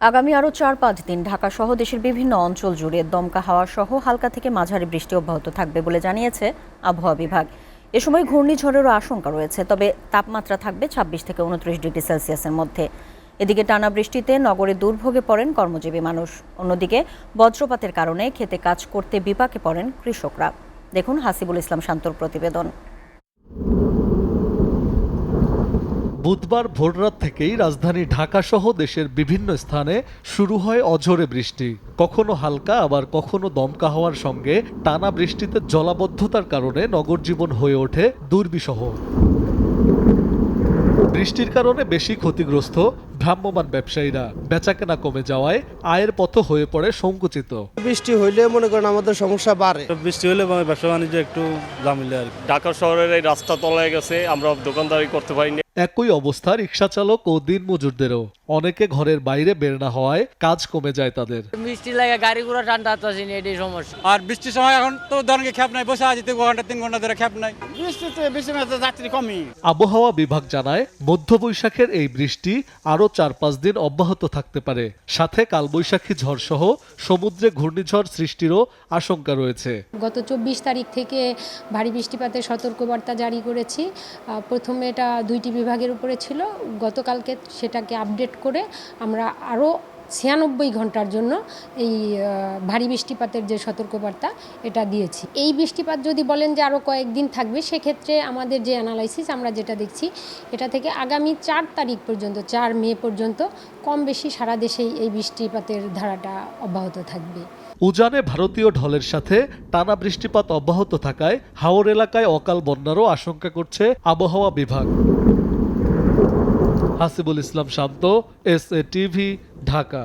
আগামী আরও ৪-৫ দিন ঢাকাসহ দেশের বিভিন্ন অঞ্চল জুড়ে দমকা হাওয়া সহ হালকা থেকে মাঝারি বৃষ্টি অব্যাহত থাকবে বলে জানিয়েছে আবহাওয়া বিভাগ। এ সময় ঘূর্ণিঝড়েরও আশঙ্কা রয়েছে, তবে তাপমাত্রা থাকবে ২৬ থেকে ২৯ ডিগ্রি সেলসিয়াসের মধ্যে। এদিকে টানা বৃষ্টিতে নগরে দুর্ভোগে পড়েন কর্মজীবী মানুষ। অন্যদিকে বজ্রপাতের কারণে খেতে কাজ করতে বিপাকে পড়েন কৃষকরা। দেখুন হাসিবুল ইসলাম শান্তর প্রতিবেদন। বুধবার ভোররাত থেকেই রাজধানী ঢাকাসহ দেশের বিভিন্ন স্থানে শুরু হয় অঝোরে বৃষ্টি। কখনো হালকা আবার কখনো দমকা হওয়ার সঙ্গে টানা বৃষ্টিতে জলাবদ্ধতার কারণে নগর জীবন হয়ে ওঠে দুর্বিষহ। বৃষ্টির কারণে বেশি ক্ষতিগ্রস্ত ভ্রাম্যমাণ ব্যবসায়ীরা। বেচাকেনা কমে যাওয়ায় আয়ের পথ হয়ে পড়ে সংকুচিত। বৃষ্টি হইলে মনে করেন আমাদের সমস্যা বাড়ে। বৃষ্টি হলে ব্যবসা বাণিজ্য একটু জামিলে আর কি। ঢাকা শহরের এই রাস্তা তলায় গেছে, আমরা দোকানদারি করতে পারিনি। একই অবস্থা রিকশা চালক ও দিনমজুরদেরও। অনেকে ঘরের বাইরে বের না হওয়ায় কাজ কমে যায় তাদের। বৃষ্টি লাগে গাড়ি ঘোড়া টানতে পারতেছি না, এটাই সমস্যা। আর বৃষ্টির সময় এখন তো ধরনের খ্যাপ নাই, বসে আছি 2 ঘন্টা 3 ঘন্টা ধরে খ্যাপ নাই। বৃষ্টিতে বেশি যাত্রী কমই। আবহাওয়া বিভাগ জানায় মধ্য বৈশাখের এই বৃষ্টি আরও ৪-৫ দিন অব্যাহত থাকতে পারে। সাথে কালবৈশাখী ঝড় সহ সমুদ্রে ঘূর্ণিঝড় সৃষ্টিরও আশঙ্কা রয়েছে। গত ২৪ তারিখ থেকে ভারী বৃষ্টিপাতের সতর্কবার্তা জারি করেছি। প্রথমে এটা 2টি বিভাগের উপরে ছিল, গতকালকে সেটাকে আপডেট করে আমরা আরও ৯৬ ঘন্টার জন্য এই ভারী বৃষ্টিপাতের যে সতর্কবার্তা এটা দিয়েছি। এই বৃষ্টিপাত যদি বলেন যে আরও কয়েকদিন থাকবে, সেক্ষেত্রে আমাদের যে অ্যানালাইসিস আমরা যেটা দেখছি, এটা থেকে আগামী ৪ তারিখ পর্যন্ত ৪ মে পর্যন্ত কম বেশি সারা দেশেই এই বৃষ্টিপাতের ধারাটা অব্যাহত থাকবে। উজানে ভারতীয় ঢলের সাথে টানা বৃষ্টিপাত অব্যাহত থাকায় হাওর এলাকায় অকাল বন্যারও আশঙ্কা করছে আবহাওয়া বিভাগ। হাসিবুল ইসলাম শান্ত, SA টিভি, ঢাকা।